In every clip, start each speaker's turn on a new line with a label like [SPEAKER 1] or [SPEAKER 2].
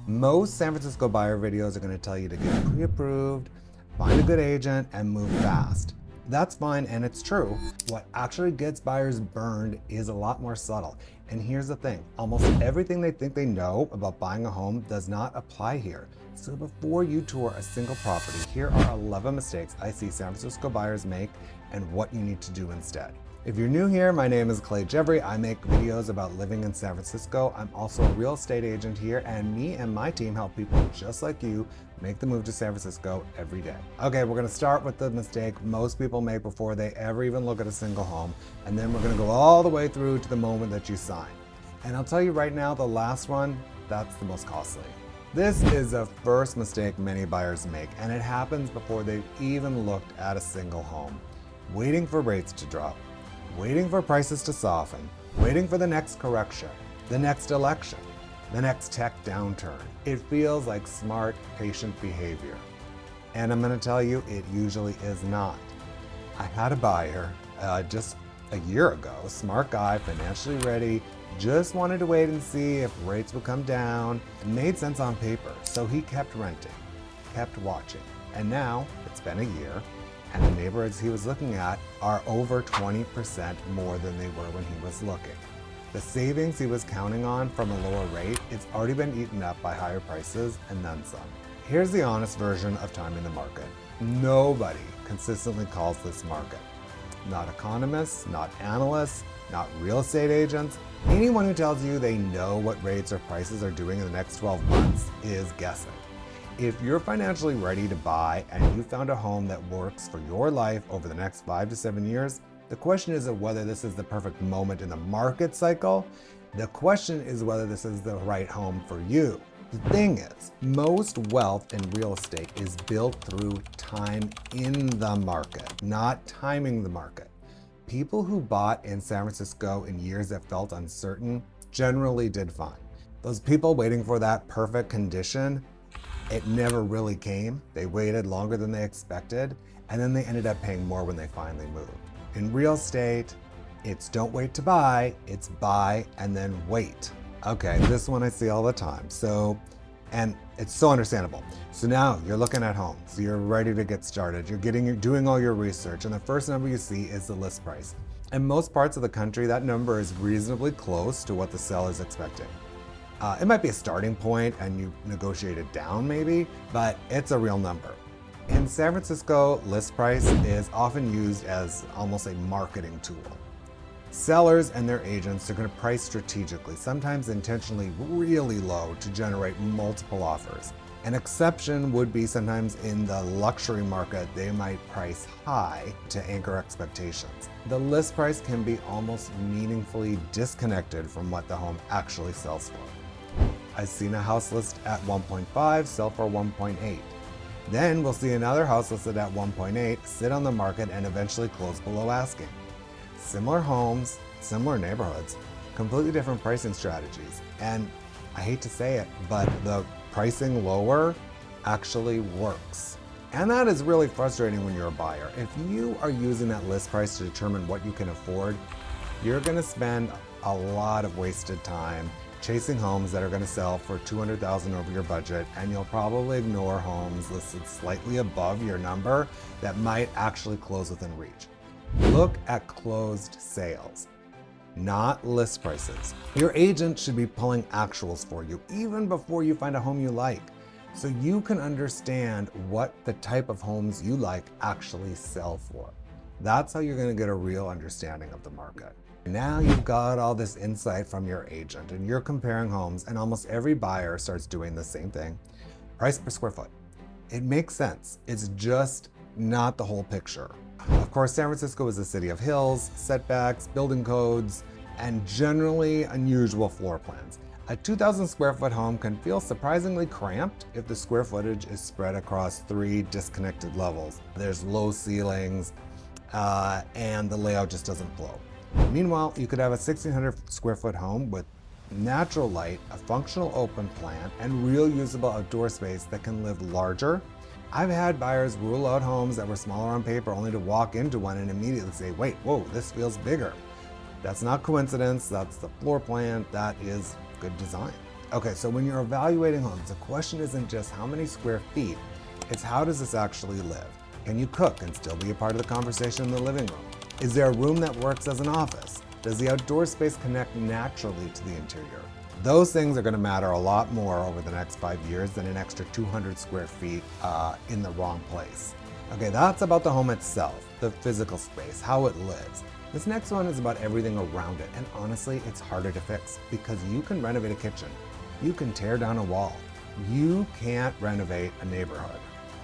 [SPEAKER 1] Most San Francisco buyer videos are going to tell you to get pre-approved, find a good agent, and move fast. That's fine, and it's true. What actually gets buyers burned is a lot more subtle. And here's the thing, almost everything they think they know about buying a home does not apply here. So before you tour a single property, here are 11 mistakes I see San Francisco buyers make and what you need to do instead. If you're new here, my name is Clay Jeffrey. I make videos about living in San Francisco. I'm also a real estate agent here, and me and my team help people just like you make the move to San Francisco every day. Okay, we're gonna start with the mistake most people make before they ever even look at a single home, and then we're gonna go all the way through to the moment that you sign. And I'll tell you right now, the last one, that's the most costly. This is the first mistake many buyers make, and it happens before they've even looked at a single home. Waiting for rates to drop. Waiting for prices to soften, waiting for the next correction, the next election, the next tech downturn. It feels like smart, patient behavior. And I'm gonna tell you, it usually is not. I had a buyer just a year ago, smart guy, financially ready, just wanted to wait and see if rates would come down. It made sense on paper, so he kept renting, kept watching. And now, it's been a year, and the neighborhoods he was looking at are over 20% more than they were when he was looking. The savings he was counting on from a lower rate, it's already been eaten up by higher prices and then some. Here's the honest version of timing the market. Nobody consistently calls this market. Not economists, not analysts, not real estate agents. Anyone who tells you they know what rates or prices are doing in the next 12 months is guessing. If you're financially ready to buy and you found a home that works for your life over the next 5 to 7 years, the question isn't whether this is the perfect moment in the market cycle. The question is whether this is the right home for you. The thing is, most wealth in real estate is built through time in the market, not timing the market. People who bought in San Francisco in years that felt uncertain generally did fine. Those people waiting for that perfect condition, it never really came. They waited longer than they expected, and then they ended up paying more when they finally moved. In real estate, it's don't wait to buy, it's buy and then wait. Okay, this one I see all the time. And it's so understandable. So now you're looking at homes, you're ready to get started, you're doing all your research, and the first number you see is the list price. In most parts of the country, that number is reasonably close to what the seller is expecting. It might be a starting point and you negotiate it down maybe, but it's a real number. In San Francisco, list price is often used as almost a marketing tool. Sellers and their agents are going to price strategically, sometimes intentionally really low to generate multiple offers. An exception would be sometimes in the luxury market, they might price high to anchor expectations. The list price can be almost meaningfully disconnected from what the home actually sells for. I've seen a house list at 1.5 sell for 1.8. Then we'll see another house listed at 1.8 sit on the market and eventually close below asking. Similar homes, similar neighborhoods, completely different pricing strategies. And I hate to say it, but the pricing lower actually works. And that is really frustrating when you're a buyer. If you are using that list price to determine what you can afford, you're gonna spend a lot of wasted time chasing homes that are going to sell for $200,000 over your budget, and you'll probably ignore homes listed slightly above your number that might actually close within reach. Look at closed sales, not list prices. Your agent should be pulling actuals for you even before you find a home you like, so you can understand what the type of homes you like actually sell for. That's how you're going to get a real understanding of the market. Now you've got all this insight from your agent and you're comparing homes, and almost every buyer starts doing the same thing. Price per square foot. It makes sense. It's just not the whole picture. Of course, San Francisco is a city of hills, setbacks, building codes, and generally unusual floor plans. A 2,000 square foot home can feel surprisingly cramped if the square footage is spread across 3 disconnected levels. There's low ceilings, and the layout just doesn't flow. Meanwhile, you could have a 1,600 square foot home with natural light, a functional open plan, and real usable outdoor space that can live larger. I've had buyers rule out homes that were smaller on paper only to walk into one and immediately say, wait, whoa, this feels bigger. That's not coincidence, that's the floor plan, that is good design. Okay, so when you're evaluating homes, the question isn't just how many square feet, it's how does this actually live? Can you cook and still be a part of the conversation in the living room? Is there a room that works as an office? Does the outdoor space connect naturally to the interior? Those things are going to matter a lot more over the next 5 years than an extra 200 square feet in the wrong place. Okay, that's about the home itself, the physical space, how it lives. This next one is about everything around it, and honestly, it's harder to fix because you can renovate a kitchen. You can tear down a wall. You can't renovate a neighborhood.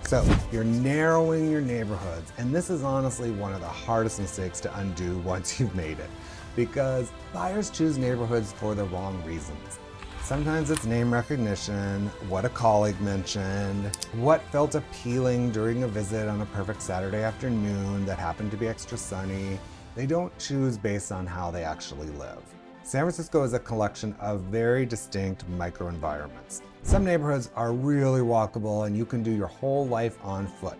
[SPEAKER 1] So you're narrowing your neighborhoods, and this is honestly one of the hardest mistakes to undo once you've made it, because buyers choose neighborhoods for the wrong reasons. Sometimes it's name recognition, what a colleague mentioned, what felt appealing during a visit on a perfect Saturday afternoon that happened to be extra sunny. They don't choose based on how they actually live. San Francisco is a collection of very distinct microenvironments. Some neighborhoods are really walkable and you can do your whole life on foot.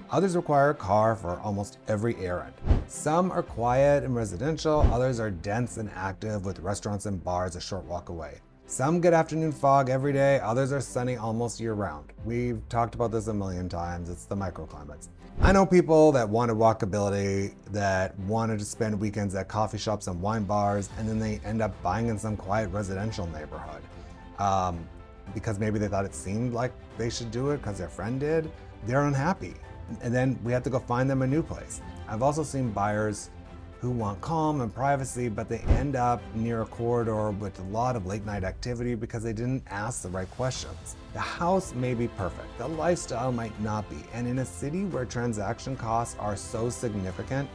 [SPEAKER 1] Others require a car for almost every errand. Some are quiet and residential, others are dense and active with restaurants and bars a short walk away. Some get afternoon fog every day, others are sunny almost year-round. We've talked about this a million times, it's the microclimates. I know people that wanted walkability, that wanted to spend weekends at coffee shops and wine bars, and then they end up buying in some quiet residential neighborhood. Because maybe they thought it seemed like they should do it because their friend did. They're unhappy. And then we have to go find them a new place. I've also seen buyers who want calm and privacy, but they end up near a corridor with a lot of late night activity because they didn't ask the right questions. The house may be perfect, the lifestyle might not be, and in a city where transaction costs are so significant,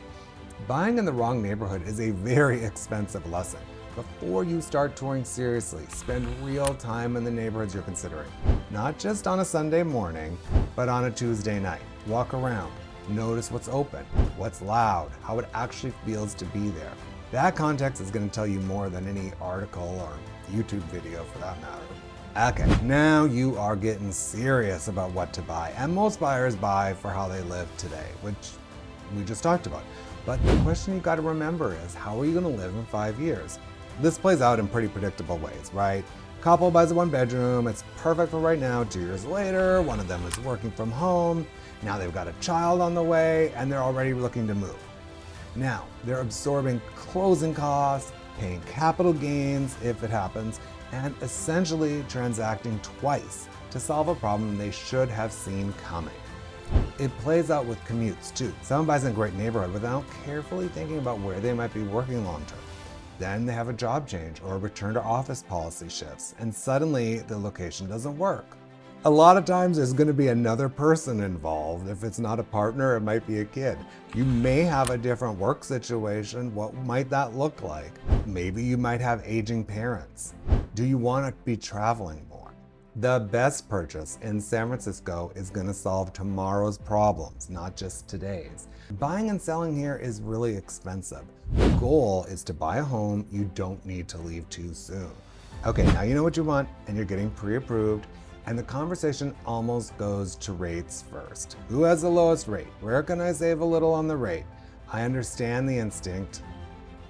[SPEAKER 1] buying in the wrong neighborhood is a very expensive lesson. Before you start touring seriously, spend real time in the neighborhoods you're considering. Not just on a Sunday morning, but on a Tuesday night. Walk around. Notice what's open, what's loud, how it actually feels to be there. That context is going to tell you more than any article or YouTube video for that matter. Okay, now you are getting serious about what to buy. And most buyers buy for how they live today, which we just talked about. But the question you've got to remember is, how are you going to live in 5 years? This plays out in pretty predictable ways, right? Couple buys a 1-bedroom, it's perfect for right now. 2 years later, one of them is working from home. Now they've got a child on the way and they're already looking to move. Now they're absorbing closing costs, paying capital gains if it happens, and essentially transacting twice to solve a problem they should have seen coming. It plays out with commutes too. Someone buys in a great neighborhood without carefully thinking about where they might be working long term. Then they have a job change or a return to office policy shifts, and suddenly the location doesn't work. A lot of times there's going to be another person involved. If it's not a partner, it might be a kid. You may have a different work situation. What might that look like? Maybe you might have aging parents. Do you want to be traveling more? The best purchase in San Francisco is going to solve tomorrow's problems, not just today's. Buying and selling here is really expensive. The goal is to buy a home you don't need to leave too soon. Okay, now you know what you want and you're getting pre-approved. And the conversation almost goes to rates first. Who has the lowest rate? Where can I save a little on the rate? I understand the instinct.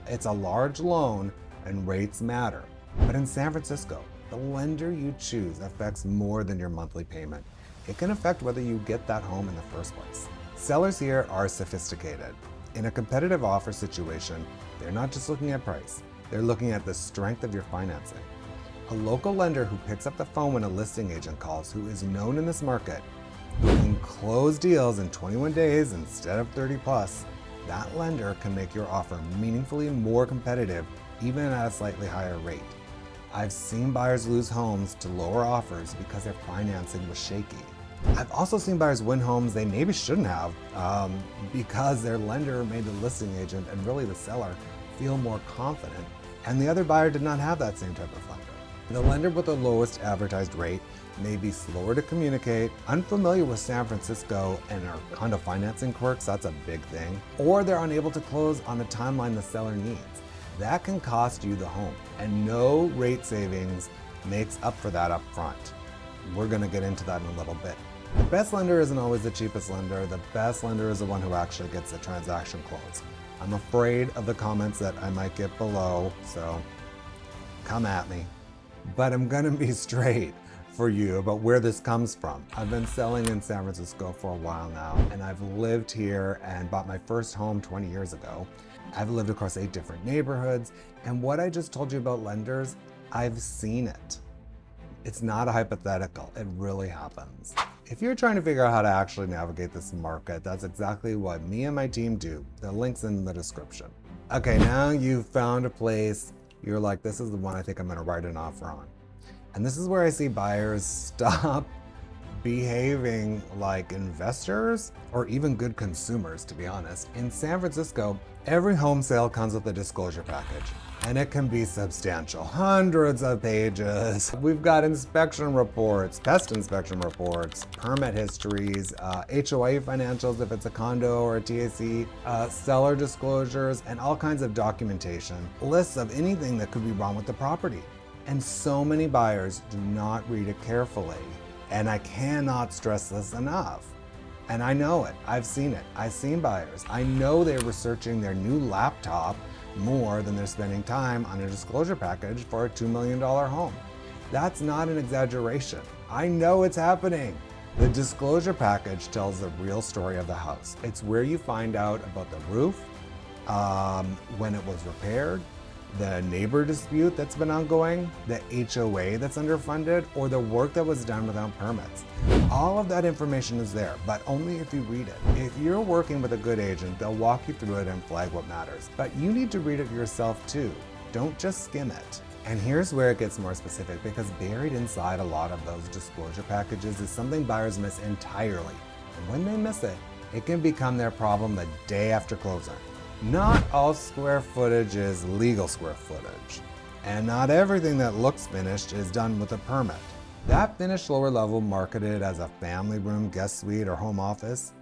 [SPEAKER 1] It's a large loan and rates matter. But in San Francisco, the lender you choose affects more than your monthly payment. It can affect whether you get that home in the first place. Sellers here are sophisticated. In a competitive offer situation, they're not just looking at price. They're looking at the strength of your financing. A local lender who picks up the phone when a listing agent calls, who is known in this market, who can close deals in 21 days instead of 30 plus, that lender can make your offer meaningfully more competitive, even at a slightly higher rate. I've seen buyers lose homes to lower offers because their financing was shaky. I've also seen buyers win homes they maybe shouldn't have because their lender made the listing agent and really the seller feel more confident, and the other buyer did not have that same type of lender. The lender with the lowest advertised rate may be slower to communicate, unfamiliar with San Francisco and our condo financing quirks, that's a big thing, or they're unable to close on the timeline the seller needs. That can cost you the home, and no rate savings makes up for that up front. We're gonna get into that in a little bit. The best lender isn't always the cheapest lender. The best lender is the one who actually gets the transaction closed. I'm afraid of the comments that I might get below, so come at me. but I'm gonna be straight for you about where this comes from. I've been selling in San Francisco for a while now, and I've lived here and bought my first home 20 years ago. I've lived across 8 different neighborhoods, and what I just told you about lenders, I've seen it. It's not a hypothetical, it really happens. If you're trying to figure out how to actually navigate this market, that's exactly what me and my team do. The link's in the description. Okay, now you've found a place, you're like, this is the one I think I'm gonna write an offer on. And this is where I see buyers stop behaving like investors or even good consumers, to be honest. In San Francisco, every home sale comes with a disclosure package, and it can be substantial, hundreds of pages. We've got inspection reports, pest inspection reports, permit histories, HOA financials if it's a condo or a TAC, seller disclosures, and all kinds of documentation, lists of anything that could be wrong with the property. And so many buyers do not read it carefully. And I cannot stress this enough. And I know it, I've seen it. I've seen buyers. I know they're researching their new laptop more than they're spending time on a disclosure package for a $2 million home. That's not an exaggeration. I know it's happening. The disclosure package tells the real story of the house. It's where you find out about the roof, when it was repaired, the neighbor dispute that's been ongoing, the HOA that's underfunded, or the work that was done without permits. All of that information is there, but only if you read it. If you're working with a good agent, they'll walk you through it and flag what matters. But you need to read it yourself too. Don't just skim it. And here's where it gets more specific, because buried inside a lot of those disclosure packages is something buyers miss entirely. And when they miss it, it can become their problem the day after closing. Not all square footage is legal square footage, and not everything that looks finished is done with a permit. That finished lower level marketed as a family room, guest suite, or home office,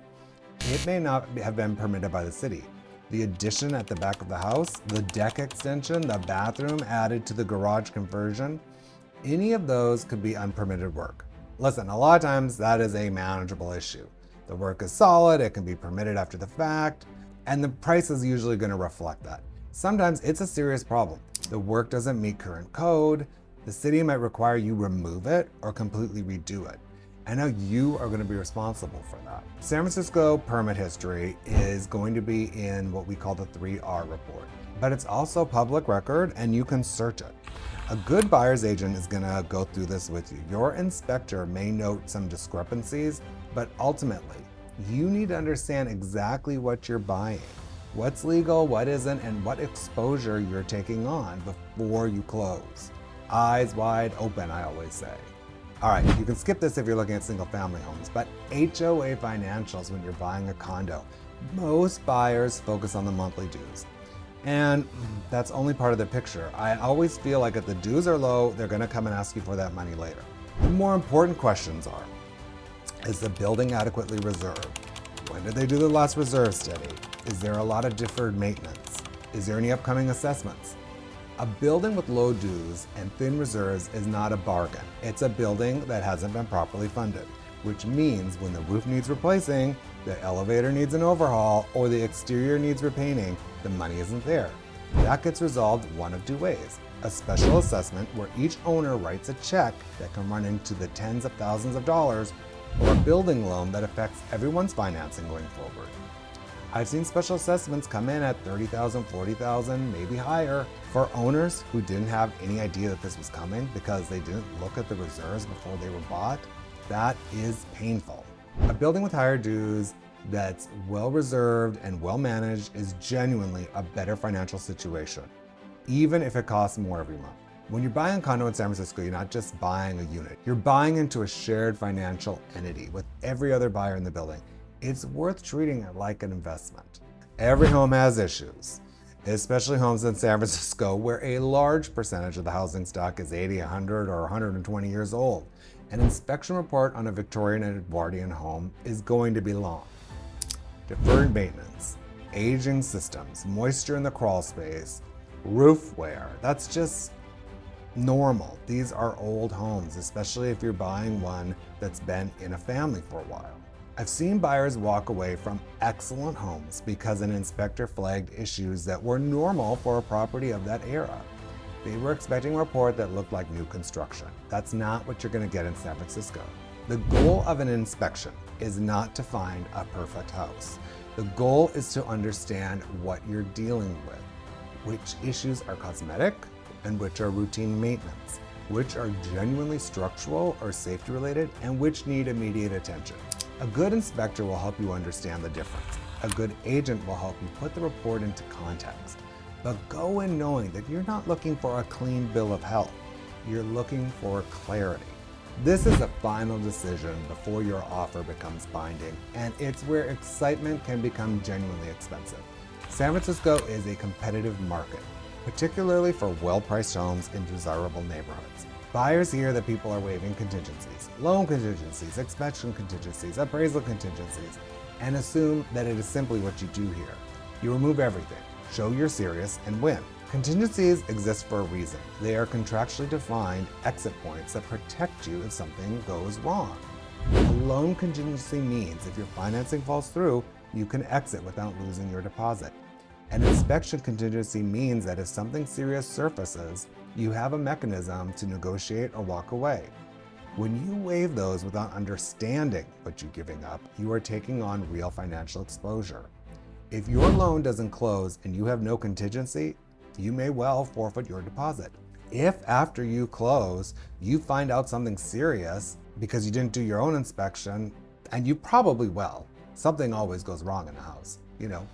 [SPEAKER 1] it may not have been permitted by the city. The addition at the back of the house, the deck extension, the bathroom added to the garage conversion, any of those could be unpermitted work. Listen, a lot of times that is a manageable issue. The work is solid, it can be permitted after the fact, and the price is usually going to reflect that. Sometimes it's a serious problem. The work doesn't meet current code. The city might require you remove it or completely redo it. And now you are going to be responsible for that. San Francisco permit history is going to be in what we call the 3R report, but it's also public record and you can search it. A good buyer's agent is going to go through this with you. Your inspector may note some discrepancies, but ultimately, you need to understand exactly what you're buying, what's legal, what isn't, and what exposure you're taking on before you close. Eyes wide open, I always say. All right, you can skip this if you're looking at single family homes, but HOA financials when you're buying a condo. Most buyers focus on the monthly dues. And that's only part of the picture. I always feel like if the dues are low, they're gonna come and ask you for that money later. The more important questions are, is the building adequately reserved? When did they do the last reserve study? Is there a lot of deferred maintenance? Is there any upcoming assessments? A building with low dues and thin reserves is not a bargain. It's a building that hasn't been properly funded, which means when the roof needs replacing, the elevator needs an overhaul, or the exterior needs repainting, the money isn't there. That gets resolved one of 2 ways. A special assessment where each owner writes a check that can run into the tens of thousands of dollars, or a building loan that affects everyone's financing going forward. I've seen special assessments come in at $30,000, $40,000, maybe higher, for owners who didn't have any idea that this was coming because they didn't look at the reserves before they were bought. That is painful. A building with higher dues that's well reserved and well managed is genuinely a better financial situation, even if it costs more every month. When you're buying a condo in San Francisco, you're not just buying a unit. You're buying into a shared financial entity with every other buyer in the building. It's worth treating it like an investment. Every home has issues, especially homes in San Francisco where a large percentage of the housing stock is 80, 100, or 120 years old. An inspection report on a Victorian and Edwardian home is going to be long. Deferred maintenance, aging systems, moisture in the crawl space, roof wear, that's just normal. These are old homes, especially if you're buying one that's been in a family for a while. I've seen buyers walk away from excellent homes because an inspector flagged issues that were normal for a property of that era. They were expecting a report that looked like new construction. That's not what you're going to get in San Francisco. The goal of an inspection is not to find a perfect house. The goal is to understand what you're dealing with, which issues are cosmetic and which are routine maintenance, which are genuinely structural or safety related, and which need immediate attention. A good inspector will help you understand the difference. A good agent will help you put the report into context. But go in knowing that you're not looking for a clean bill of health. You're looking for clarity. This is a final decision before your offer becomes binding, and it's where excitement can become genuinely expensive. San Francisco is a competitive market, particularly for well-priced homes in desirable neighborhoods. Buyers hear that people are waiving contingencies, loan contingencies, inspection contingencies, appraisal contingencies, and assume that it is simply what you do here. You remove everything, show you're serious, and win. Contingencies exist for a reason. They are contractually defined exit points that protect you if something goes wrong. A loan contingency means if your financing falls through, you can exit without losing your deposit. An inspection contingency means that if something serious surfaces, you have a mechanism to negotiate or walk away. When you waive those without understanding what you're giving up, you are taking on real financial exposure. If your loan doesn't close and you have no contingency, you may well forfeit your deposit. If after you close, you find out something serious because you didn't do your own inspection, and you probably will, something always goes wrong in a house,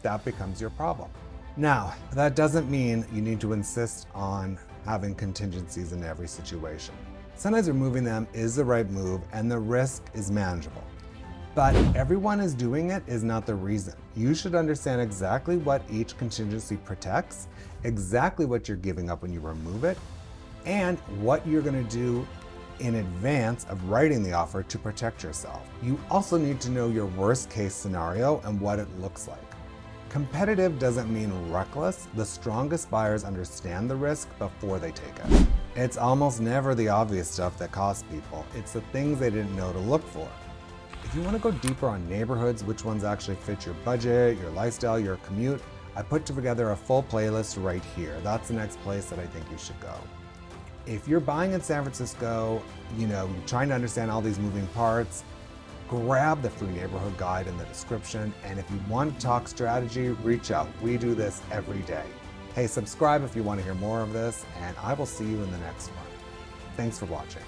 [SPEAKER 1] that becomes your problem. Now, that doesn't mean you need to insist on having contingencies in every situation. Sometimes removing them is the right move and the risk is manageable. But everyone is doing it is not the reason. You should understand exactly what each contingency protects, exactly what you're giving up when you remove it, and what you're going to do in advance of writing the offer to protect yourself. You also need to know your worst case scenario and what it looks like. Competitive doesn't mean reckless. The strongest buyers understand the risk before they take it. It's almost never the obvious stuff that costs people. It's the things they didn't know to look for. If you want to go deeper on neighborhoods, which ones actually fit your budget, your lifestyle, your commute, I put together a full playlist right here. That's the next place that I think you should go. If you're buying in San Francisco, you're trying to understand all these moving parts, grab the free neighborhood guide in the description. And if you want to talk strategy, reach out. We do this every day. Hey, subscribe if you want to hear more of this, and I will see you in the next one. Thanks for watching.